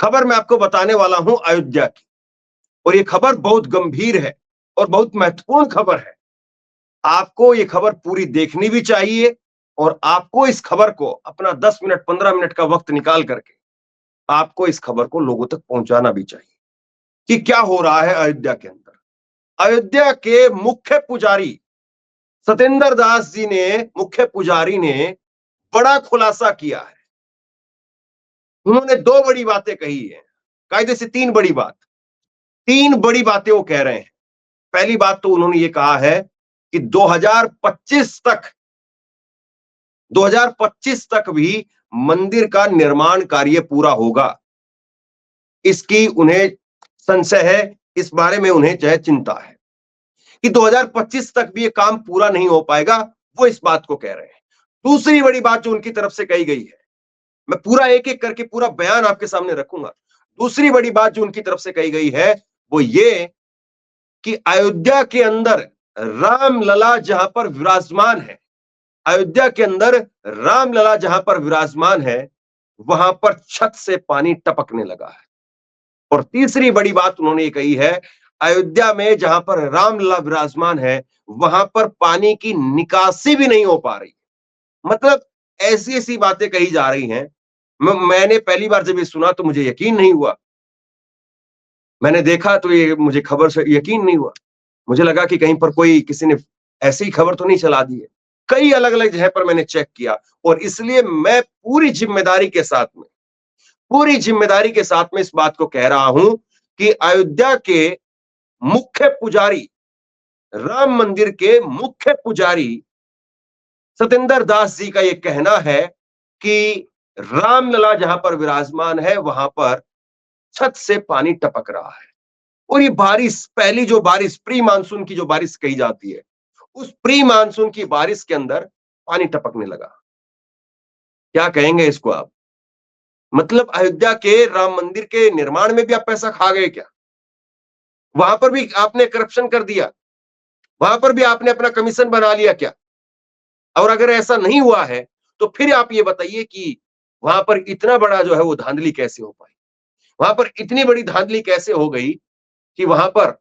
खबर मैं आपको बताने वाला हूं अयोध्या की, और ये खबर बहुत गंभीर है और बहुत महत्वपूर्ण खबर है। आपको ये खबर पूरी देखनी भी चाहिए और आपको इस खबर को अपना 10 मिनट 15 मिनट का वक्त निकाल करके आपको इस खबर को लोगों तक पहुंचाना भी चाहिए कि क्या हो रहा है अयोध्या के अंदर। अयोध्या के मुख्य पुजारी सतेंद्र दास जी ने, मुख्य पुजारी ने बड़ा खुलासा किया है। उन्होंने दो बड़ी बातें कही है, कायदे से तीन बड़ी बातें वो कह रहे हैं। पहली बात तो उन्होंने ये कहा है कि 2025 तक भी मंदिर का निर्माण कार्य पूरा होगा। इसकी उन्हें संशय है, इस बारे में उन्हें जो है चिंता है कि 2025 तक भी ये काम पूरा नहीं हो पाएगा, वो इस बात को कह रहे हैं। दूसरी बड़ी बात जो उनकी तरफ से कही गई है, मैं पूरा एक एक करके पूरा बयान आपके सामने रखूंगा। दूसरी बड़ी बात जो उनकी तरफ से कही गई है वो ये कि अयोध्या के अंदर रामलला जहां पर विराजमान है, अयोध्या के अंदर रामलला जहां पर विराजमान है, वहां पर छत से पानी टपकने लगा है। और तीसरी बड़ी बात उन्होंने ये कही है, अयोध्या में जहां पर रामलला विराजमान है, वहां पर पानी की निकासी भी नहीं हो पा रही। मतलब ऐसी ऐसी बातें कही जा रही हैं। मैंने पहली बार जब ये सुना तो मुझे यकीन नहीं हुआ। मैंने देखा तो ये मुझे खबर से यकीन नहीं हुआ। मुझे लगा कि कहीं पर कोई किसी ने ऐसी ही खबर तो नहीं चला दी है। कई अलग-अलग जगह पर मैंने चेक किया और इसलिए मैं पूरी जिम्मेदारी के साथ में इस बात को कह रहा हूं कि अयोध्या के मुख्य पुजारी, राम मंदिर के मुख्य पुजारी सतेंद्र दास जी का यह कहना है कि रामलला जहां पर विराजमान है, वहां पर छत से पानी टपक रहा है। और ये बारिश, पहली जो बारिश, प्री मानसून की जो बारिश कही जाती है, उस प्री मानसून की बारिश के अंदर पानी टपकने लगा। क्या कहेंगे इसको आप? मतलब अयोध्या के राम मंदिर के निर्माण में भी आप पैसा खा गए क्या? वहां पर भी आपने करप्शन कर दिया? वहां पर भी आपने अपना कमीशन बना लिया क्या? और अगर ऐसा नहीं हुआ है तो फिर आप ये बताइए कि वहां पर इतना बड़ा जो है वो धांधली कैसे हो पाई? वहां पर इतनी बड़ी धांधली कैसे हो गई कि वहां पर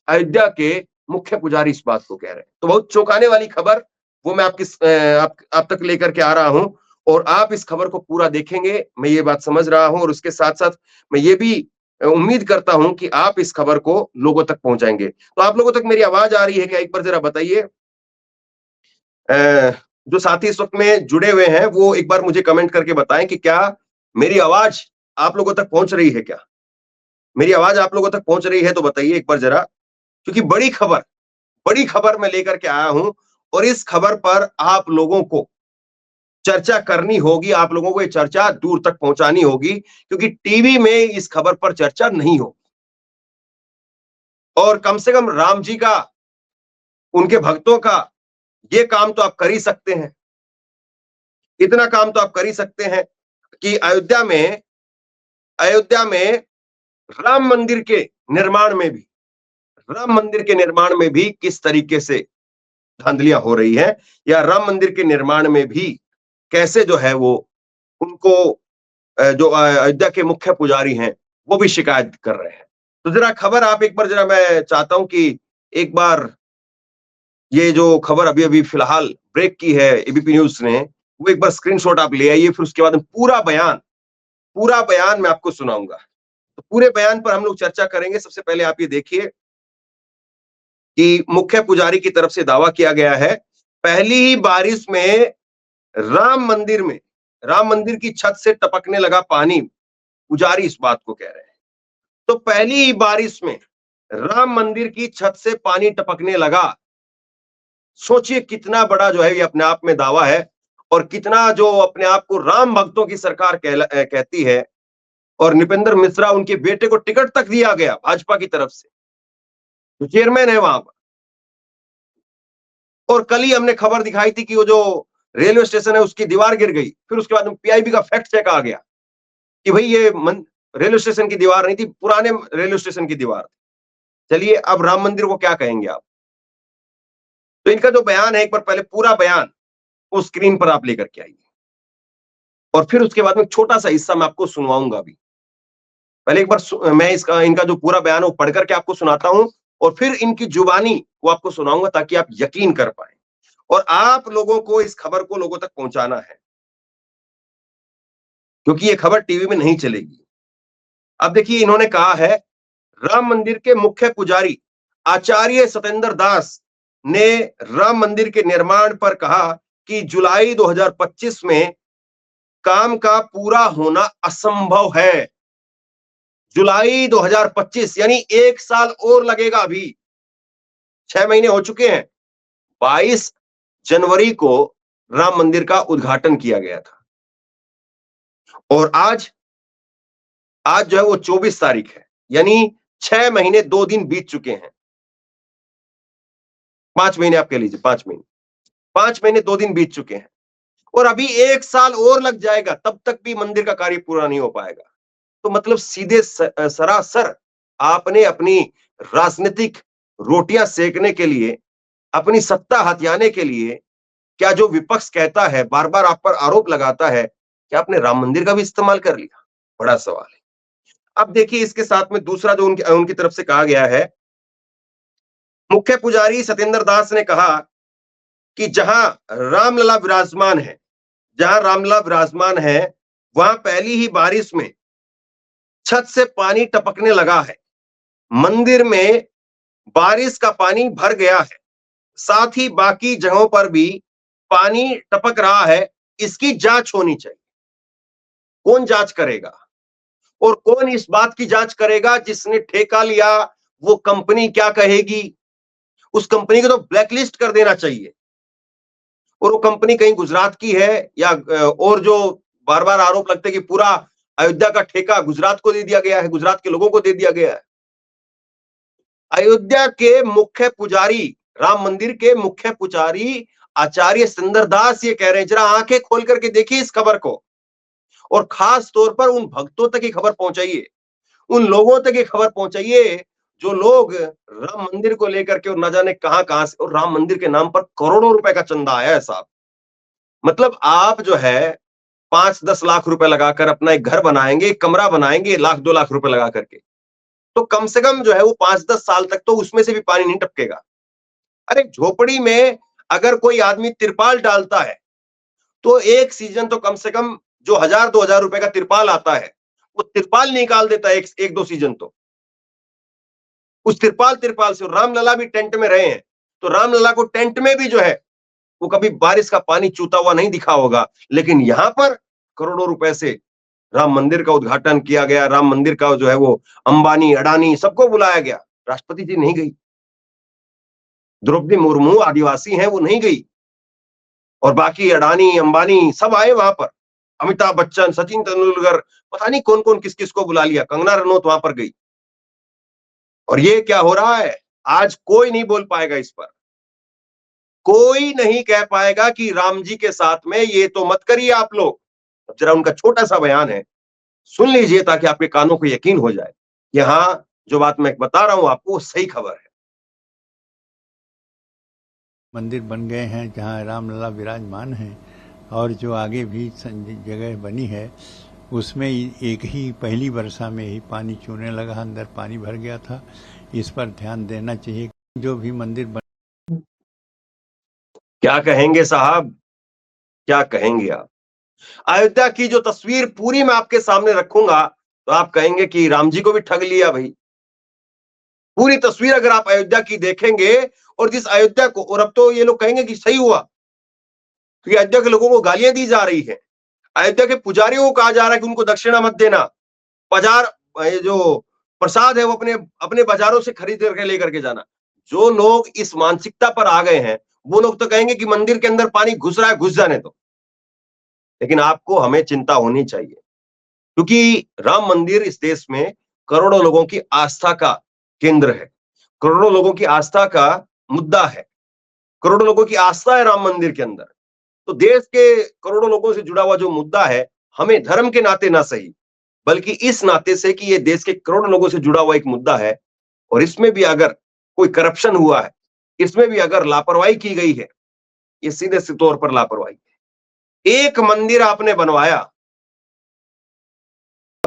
अयोध्या के मुख्य पुजारी इस बात को कह रहे हैं? तो बहुत चौंकाने वाली खबर वो मैं आप तक लेकर के आ रहा हूं और आप इस खबर को पूरा देखेंगे, मैं ये बात समझ रहा हूं। और उसके साथ साथ मैं ये भी उम्मीद करता हूं कि आप इस खबर को लोगों तक पहुंचाएंगे। तो आप लोगों तक मेरी आवाज आ रही है क्या? एक बार जरा बताइए। जो साथी इस वक्त में जुड़े हुए हैं वो एक बार मुझे कमेंट करके बताएं कि क्या मेरी आवाज आप लोगों तक पहुंच रही है क्या? मेरी आवाज आप लोगों तक पहुंच रही है तो बताइए एक बार जरा, क्योंकि बड़ी खबर मैं लेकर के आया हूं और इस खबर पर आप लोगों को चर्चा करनी होगी, आप लोगों को ये चर्चा दूर तक पहुंचानी होगी, क्योंकि टीवी में इस खबर पर चर्चा नहीं हो। और कम से कम राम जी का, उनके भक्तों का ये काम तो आप कर ही सकते हैं। इतना काम तो आप कर ही सकते हैं कि अयोध्या में राम मंदिर के निर्माण में भी राम मंदिर के निर्माण में भी किस तरीके से धांधलियां हो रही है, या राम मंदिर के निर्माण में भी कैसे जो है वो उनको जो अयोध्या के मुख्य पुजारी हैं वो भी शिकायत कर रहे हैं। तो जरा खबर आप एक बार, जरा मैं चाहता हूं कि एक बार ये जो खबर अभी अभी फिलहाल ब्रेक की है एबीपी न्यूज ने, वो एक बार स्क्रीनशॉट आप ले आइए, फिर उसके बाद पूरा बयान मैं आपको सुनाऊंगा। तो पूरे बयान पर हम लोग चर्चा करेंगे। सबसे पहले आप ये देखिए कि मुख्य पुजारी की तरफ से दावा किया गया है, पहली ही बारिश में राम मंदिर में राम मंदिर की छत से टपकने लगा पानी। पुजारी इस बात को कह रहे हैं। तो पहली ही बारिश में राम मंदिर की छत से पानी टपकने लगा। सोचिए कितना बड़ा जो है ये अपने आप में दावा है, और कितना जो अपने आप को राम भक्तों की सरकार कहती है। और नृपेंद्र मिश्रा, उनके बेटे को टिकट तक दिया गया भाजपा की तरफ से, जो चेयरमैन है वहां पर। और कल ही हमने खबर दिखाई थी कि वो जो रेलवे स्टेशन है उसकी दीवार गिर गई, फिर उसके बाद पीआईबी का फैक्ट चेक आ गया कि भाई ये रेलवे स्टेशन की दीवार नहीं थी, पुराने रेलवे स्टेशन की दीवार थी। चलिए अब राम मंदिर को क्या कहेंगे आप? तो इनका जो बयान है, एक बार पहले पूरा बयान वो स्क्रीन पर आप लेकर के आइए, और फिर उसके बाद में छोटा सा हिस्सा मैं आपको सुनवाऊंगा भी। पहले एक बार मैं इनका जो पूरा बयान है वो पढ़ करके आपको सुनाता हूं और फिर इनकी जुबानी को आपको सुनाऊंगा ताकि आप यकीन कर पाए और आप लोगों को इस खबर को लोगों तक पहुंचाना है, क्योंकि ये खबर टीवी में नहीं चलेगी। अब देखिए इन्होंने कहा है, राम मंदिर के मुख्य पुजारी आचार्य सतेंद्र दास ने राम मंदिर के निर्माण पर कहा कि जुलाई 2025 में काम का पूरा होना असंभव है। जुलाई 2025 यानी 1 साल और लगेगा। अभी 6 महीने हो चुके हैं। 22 जनवरी को राम मंदिर का उद्घाटन किया गया था और आज जो है वो 24 तारीख है, यानी 6 महीने 2 दिन बीत चुके हैं। 5 महीने आप कह लीजिए, 5 महीने, 5 महीने 2 दिन बीत चुके हैं और अभी 1 साल और लग जाएगा, तब तक भी मंदिर का कार्य पूरा नहीं हो पाएगा। तो मतलब सीधे सरासर आपने अपनी राजनीतिक रोटियां सेकने के लिए, अपनी सत्ता हथियाने के लिए, क्या जो विपक्ष कहता है, बार बार आप पर आरोप लगाता है, क्या आपने राम मंदिर का भी इस्तेमाल कर लिया? बड़ा सवाल है। अब देखिए इसके साथ में दूसरा जो उनकी तरफ से कहा गया है, मुख्य पुजारी सतेंद्र दास ने कहा कि जहां रामलला विराजमान है, जहां रामलला विराजमान है, वहां पहली ही बारिश में छत से पानी टपकने लगा है। मंदिर में बारिश का पानी भर गया है, साथ ही बाकी जगहों पर भी पानी टपक रहा है। इसकी जांच होनी चाहिए। कौन जांच करेगा और कौन इस बात की जांच करेगा? जिसने ठेका लिया वो कंपनी क्या कहेगी? उस कंपनी को तो ब्लैकलिस्ट कर देना चाहिए। और वो कंपनी कहीं गुजरात की है या और जो बार बार आरोप लगते हैं कि पूरा अयोध्या का ठेका गुजरात को दे दिया गया है, गुजरात के लोगों को दे दिया गया है। अयोध्या के मुख्य पुजारी, राम मंदिर के मुख्य पुजारी आचार्य सतेंद्र दास ये कह रहे हैं, जरा आंखें खोल करके देखिए इस खबर को और खास तौर पर उन भक्तों तक ये खबर पहुंचाइए, उन लोगों तक ये खबर पहुंचाइए जो लोग राम मंदिर को लेकर के और न जाने कहां कहां से, और राम मंदिर के नाम पर करोड़ों रुपए का चंदा आया है साहब। मतलब आप जो है 5-10 लाख रुपए लगाकर अपना एक घर बनाएंगे, एक कमरा बनाएंगे 1-2 लाख रुपए लगा करके, तो कम से कम जो है वो 5-10 साल तक तो उसमें से भी पानी नहीं टपकेगा। अरे झोपड़ी में अगर कोई आदमी तिरपाल डालता है तो एक सीजन तो कम से कम जो 1000-2000 रुपए का तिरपाल आता है वो तिरपाल निकाल देता है, एक दो सीजन तो उस तिरपाल से। रामलला भी टेंट में रहे हैं तो रामलला को टेंट में भी जो है वो कभी बारिश का पानी चूता हुआ नहीं दिखा होगा, लेकिन यहां पर करोड़ों रुपए से राम मंदिर का उद्घाटन किया गया। राम मंदिर का जो है वो अंबानी अडानी सबको बुलाया गया, राष्ट्रपति जी नहीं गई, द्रौपदी मुर्मू आदिवासी हैं वो नहीं गई, और बाकी अडानी अंबानी सब आए वहां पर। अमिताभ बच्चन, सचिन तेंदुलकर, पता नहीं कौन कौन किस किस को बुला लिया, कंगना रनौत वहां पर गई। और ये क्या हो रहा है? आज कोई नहीं बोल पाएगा इस पर, कोई नहीं कह पाएगा कि राम जी के साथ में ये तो मत करिए आप लोग। जरा उनका छोटा सा बयान है, सुन लीजिए ताकि आपके कानों को यकीन हो जाए कि हाँ जो बात मैं बता रहा हूं आपको वो सही खबर है। मंदिर बन गए हैं जहाँ रामलला विराजमान हैं और जो आगे भी जगह बनी है उसमें एक ही पहली वर्षा में ही पानी चूने लगा, अंदर पानी भर गया था। इस पर ध्यान देना चाहिए। जो भी मंदिर बन... क्या कहेंगे साहब, क्या कहेंगे आप? अयोध्या की जो तस्वीर पूरी मैं आपके सामने रखूंगा तो आप कहेंगे कि राम जी को भी ठग लिया भाई। पूरी तस्वीर अगर आप अयोध्या की देखेंगे और जिस अयोध्या को, और अब तो ये लोग कहेंगे कि सही हुआ क्योंकि अयोध्या के लोगों को गालियां दी जा रही है, अयोध्या के पुजारियों को कहा जा रहा है कि उनको दक्षिणा मत देना, बाजार जो प्रसाद है वो अपने अपने बाजारों से खरीद करके लेकर के जाना। जो लोग इस मानसिकता पर आ गए हैं वो लोग तो कहेंगे कि मंदिर के अंदर पानी घुस रहा है, घुस जाने दो। लेकिन आपको हमें चिंता होनी चाहिए क्योंकि राम मंदिर इस देश में करोड़ों लोगों की आस्था का केंद्र है, करोड़ों लोगों की आस्था का मुद्दा है, करोड़ों लोगों की आस्था है राम मंदिर के अंदर। तो देश के करोड़ों लोगों से जुड़ा हुआ जो मुद्दा है, हमें धर्म के नाते ना सही बल्कि इस नाते से कि ये देश के करोड़ों लोगों से जुड़ा हुआ एक मुद्दा है और इसमें भी अगर कोई करप्शन हुआ है, इसमें भी अगर लापरवाही की गई है, ये सीधे से तौर पर लापरवाही है। एक मंदिर आपने बनवाया,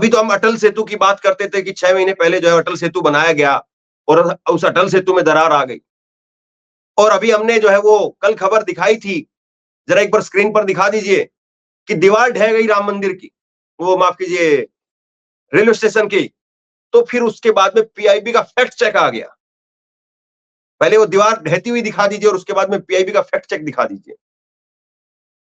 अभी तो हम अटल सेतु की बात करते थे कि 6 महीने पहले जो है अटल सेतु बनाया गया और उस अटल सेतु में दरार आ गई। और अभी हमने जो है वो कल खबर दिखाई थी, जरा एक बार स्क्रीन पर दिखा दीजिए, कि दीवार ढह गई राम मंदिर की, वो माफ कीजिए रेलवे स्टेशन की। तो फिर उसके बाद में पीआईबी का फैक्ट चेक आ गया। पहले वो दीवार ढहती हुई दिखा दीजिए और उसके बाद में पीआईबी का फैक्ट चेक दिखा दीजिए,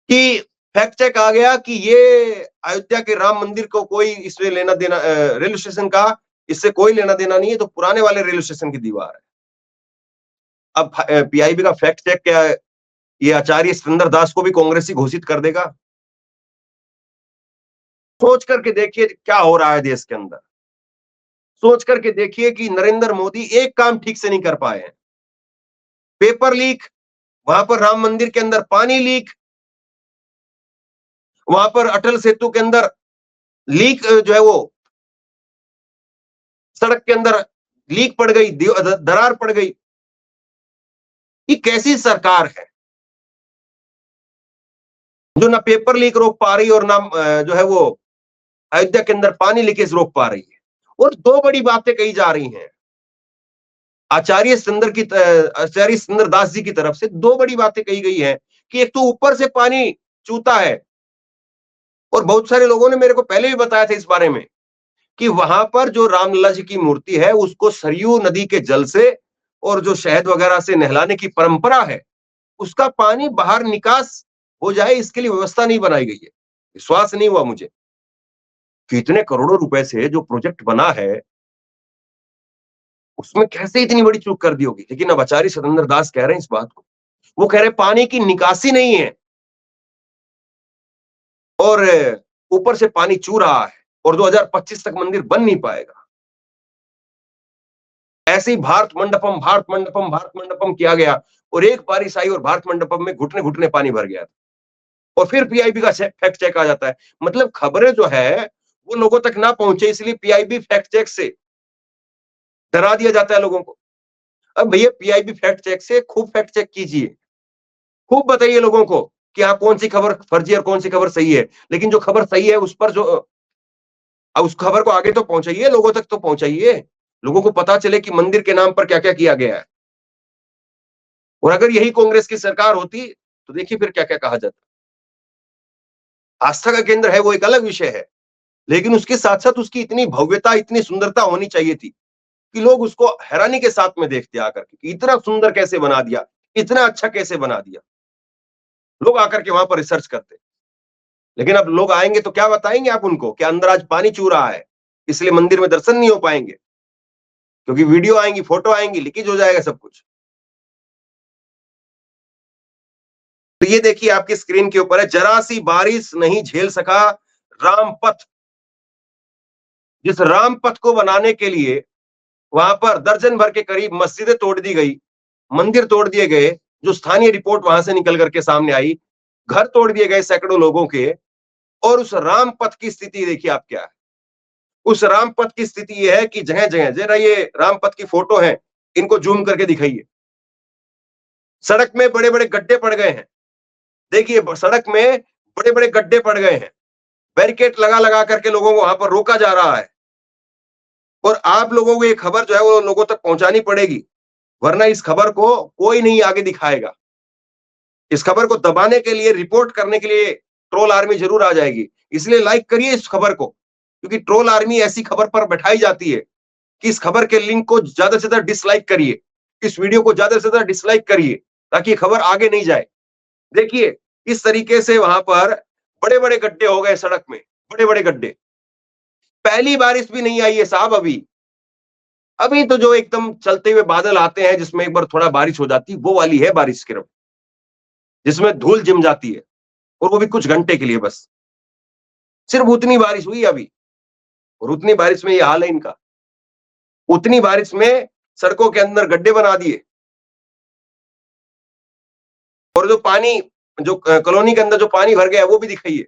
कि फैक्ट चेक आ गया कि ये अयोध्या के राम मंदिर को कोई इससे लेना देना, रेलवे स्टेशन का इससे कोई लेना देना नहीं है, तो पुराने वाले रेलवे स्टेशन की दीवार है। अब पीआईबी का फैक्ट चेक क्या है, ये आचार्य सतेंद्र दास को भी कांग्रेसी घोषित कर देगा? सोच करके देखिए क्या हो रहा है देश के अंदर। सोच करके देखिए कि नरेंद्र मोदी एक काम ठीक से नहीं कर पाए हैं। पेपर लीक, वहां पर राम मंदिर के अंदर पानी लीक, वहां पर अटल सेतु के अंदर लीक, जो है वो सड़क के अंदर लीक पड़ गई, दरार पड़ गई। ये कैसी सरकार है जो ना पेपर लीक रोक पा रही और ना जो है वो अयोध्या के अंदर पानी लीकेज रोक पा रही है। और दो बड़ी बातें कही जा रही हैं आचार्य सुंदर दास जी की तरफ से। दो बड़ी बातें कही गई हैं कि एक तो ऊपर से पानी चूता है, और बहुत सारे लोगों ने मेरे को पहले भी बताया था इस बारे में कि वहां पर जो रामलला जी की मूर्ति है उसको सरयू नदी के जल से और जो शहद वगैरह से नहलाने की परंपरा है, उसका पानी बाहर निकास हो जाए, इसके लिए व्यवस्था नहीं बनाई गई है। विश्वास नहीं हुआ मुझे कि इतने करोड़ों रुपए से जो प्रोजेक्ट बना है उसमें कैसे इतनी बड़ी चूक कर दी होगी। लेकिन अब आचार्य सतेंद्र दास कह रहे हैं इस बात को, वो कह रहे हैं पानी की निकासी नहीं है और ऊपर से पानी चू रहा है और 2025 तक मंदिर बन नहीं पाएगा। ऐसे ही भारत मंडपम भारत मंडपम भारत मंडपम किया गया और एक बारिश आई और भारत मंडपम में घुटने घुटने पानी भर गया और फिर पीआईबी का फैक्ट चेक आ जाता है। मतलब खबरें जो है वो लोगों तक ना पहुंचे, इसलिए पीआईबी फैक्ट चेक से डरा दिया जाता है लोगों को। अब भैया पीआईबी फैक्ट चेक से खूब फैक्ट चेक कीजिए, खूब बताइए लोगों को कि हाँ कौन सी खबर फर्जी और कौन सी खबर सही है। लेकिन जो खबर सही है उस पर जो उस खबर को आगे तो पहुंचाइए, लोगों तक तो पहुंचाइए, लोगों को पता चले कि मंदिर के नाम पर क्या क्या किया गया है। और अगर यही कांग्रेस की सरकार होती तो देखिए फिर क्या क्या कहा जाता। आस्था का केंद्र है वो एक अलग विषय है, लेकिन उसके साथ साथ उसकी इतनी भव्यता इतनी सुंदरता होनी चाहिए थी कि लोग उसको हैरानी के साथ में देखते आकर के, इतना सुंदर कैसे बना दिया, इतना अच्छा कैसे बना दिया। लोग आकर के वहां पर रिसर्च करते। लेकिन अब लोग आएंगे तो क्या बताएंगे आप उनको कि अंदर आज पानी चू रहा है, इसलिए मंदिर में दर्शन नहीं हो पाएंगे, क्योंकि वीडियो आएंगी, फोटो आएंगी, लीकेज हो जाएगा सब कुछ। तो ये देखिए आपकी स्क्रीन के ऊपर है, जरा सी बारिश नहीं झेल सका रामपथ। जिस रामपथ को बनाने के लिए वहां पर दर्जन भर के करीब मस्जिदें तोड़ दी गई, मंदिर तोड़ दिए गए, जो स्थानीय रिपोर्ट वहां से निकल करके सामने आई, घर तोड़ दिए गए सैकड़ों लोगों के। और उस रामपथ की स्थिति देखिए आप क्या है। उस रामपथ की स्थिति यह है कि जगह जगह, जरा ये रामपथ की फोटो है, इनको जूम करके दिखाइए। सड़क में बड़े बड़े गड्ढे पड़ गए हैं, देखिए सड़क में बड़े बड़े गड्ढे पड़ गए हैं, बैरिकेड लगा लगा करके लोगों को वहां पर रोका जा रहा है। और आप लोगों को ये खबर जो है वो लोगों तक पहुंचानी पड़ेगी, वरना इस खबर को कोई नहीं आगे दिखाएगा। इस खबर को दबाने के लिए, रिपोर्ट करने के लिए ट्रोल आर्मी जरूर आ जाएगी। इसलिए लाइक करिए इस खबर को, क्योंकि ट्रोल आर्मी ऐसी खबर पर बैठाई जाती है कि इस खबर के लिंक को ज्यादा से ज्यादा डिसलाइक करिए, इस वीडियो को ज्यादा से ज्यादा डिसलाइक करिए, ताकि ये खबर आगे नहीं जाए। देखिए इस तरीके से वहां पर बड़े बड़े गड्ढे हो गए सड़क में, बड़े बड़े गड्ढे। पहली बारिश भी नहीं आई है साहब अभी। अभी तो जो एकदम चलते हुए बादल आते हैं जिसमें एक बार थोड़ा बारिश हो जाती, वो वाली है बारिश की रब, जिसमें धूल जम जाती है, और वो भी कुछ घंटे के लिए बस। सिर्फ उतनी बारिश हुई अभी, और उतनी बारिश में ये हाल है इनका। उतनी बारिश में सड़कों के अंदर गड्ढे बना दिए, और जो पानी, जो कॉलोनी के अंदर जो पानी भर गया वो भी दिखाइए।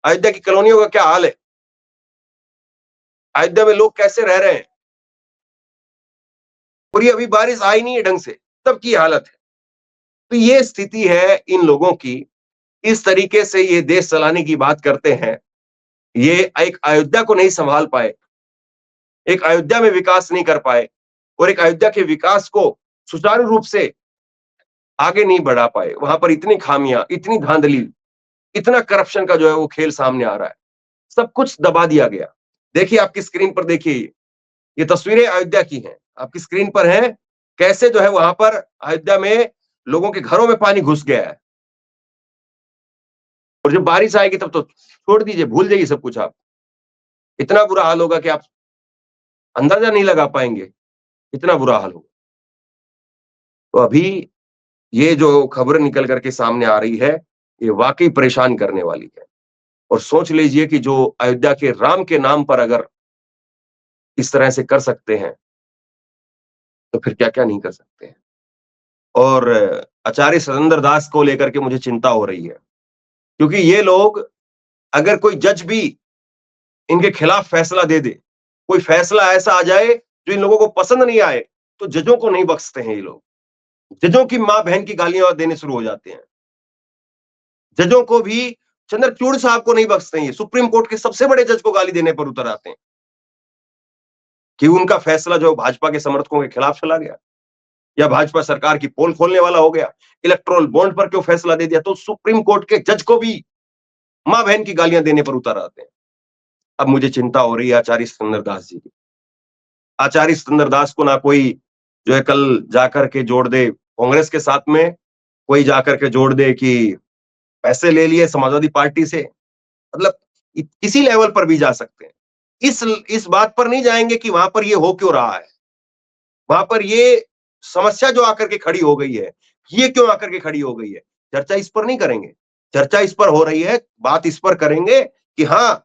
अयोध्या की कॉलोनियों का क्या हाल है, अयोध्या में लोग कैसे रह रहे हैं। और ये अभी बारिश आई नहीं है ढंग से, तब की हालत है। तो ये स्थिति है इन लोगों की, इस तरीके से ये देश चलाने की बात करते हैं। ये एक अयोध्या को नहीं संभाल पाए, एक अयोध्या में विकास नहीं कर पाए और एक अयोध्या के विकास को सुचारू रूप से आगे नहीं बढ़ा पाए। वहां पर इतनी खामियां, इतनी धांधली, इतना करप्शन का जो है वो खेल सामने आ रहा है। सब कुछ दबा दिया गया। देखिए आपकी स्क्रीन पर देखिए, ये तस्वीरें अयोध्या की हैं, आपकी स्क्रीन पर हैं। कैसे जो है वहां पर अयोध्या में लोगों के घरों में पानी घुस गया है और जब बारिश आएगी तब तो छोड़ दीजिए, भूल जाइए सब कुछ आप। इतना बुरा हाल होगा कि आप अंदाजा नहीं लगा पाएंगे, इतना बुरा हाल होगा। तो अभी ये जो खबर निकल करके सामने आ रही है, ये वाकई परेशान करने वाली है। और सोच लीजिए कि जो अयोध्या के राम के नाम पर अगर इस तरह से कर सकते हैं, तो फिर क्या-क्या नहीं कर सकते हैं। और आचार्य सतेंद्र दास को लेकर के मुझे चिंता हो रही है, क्योंकि ये लोग, अगर कोई जज भी इनके खिलाफ फैसला दे दे, कोई फैसला ऐसा आ जाए जो इन लोगों को पसंद नहीं आए, तो जजों को नहीं बख्शते हैं ये लोग। जजों की मां बहन की गालियां देने शुरू हो जाते हैं। जजों को भी, चंद्रचूड़ साहब को नहीं बख्शते हैं, सुप्रीम कोर्ट के सबसे बड़े जज को गाली देने पर उतर आते हैं कि उनका फैसला जो भाजपा के समर्थकों के खिलाफ चला गया या भाजपा सरकार की पोल खोलने वाला हो गया, इलेक्टोरल बॉन्ड पर क्यों फैसला दे दिया। तो सुप्रीम कोर्ट के जज को भी मां बहन की गालियां देने पर उतर आते हैं। अब मुझे चिंता हो रही है आचार्य सतेंद्र दास जी की। आचार्य सतेंद्र दास को ना कोई जो है कल जाकर के जोड़ दे कांग्रेस के साथ में, कोई जाकर के जोड़ दे कि पैसे ले लिए समाजवादी पार्टी से, मतलब किसी लेवल पर भी जा सकते हैं। इस बात पर नहीं जाएंगे कि वहां पर ये हो क्यों रहा है, वहां पर ये समस्या जो आकर के खड़ी हो गई है, ये क्यों आकर के खड़ी हो गई है, चर्चा इस पर नहीं करेंगे। चर्चा इस पर हो रही है, बात इस पर करेंगे कि हाँ,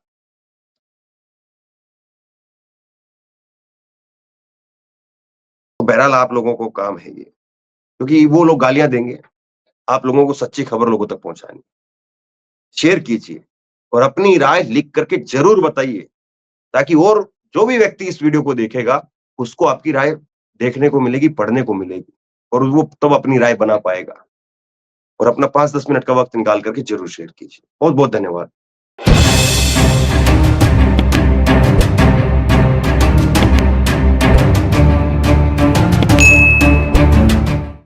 तो बहरहाल आप लोगों को काम है ये, क्योंकि वो लोग गालियां देंगे, आप लोगों को सच्ची खबर लोगों तक पहुंचानी। शेयर कीजिए और अपनी राय लिख करके जरूर बताइए, ताकि और जो भी व्यक्ति इस वीडियो को देखेगा, उसको आपकी राय देखने को मिलेगी, पढ़ने को मिलेगी और वो तब अपनी राय बना पाएगा। और अपना 5-10 मिनट का वक्त निकाल करके जरूर शेयर कीजिए। बहुत बहुत धन्यवाद।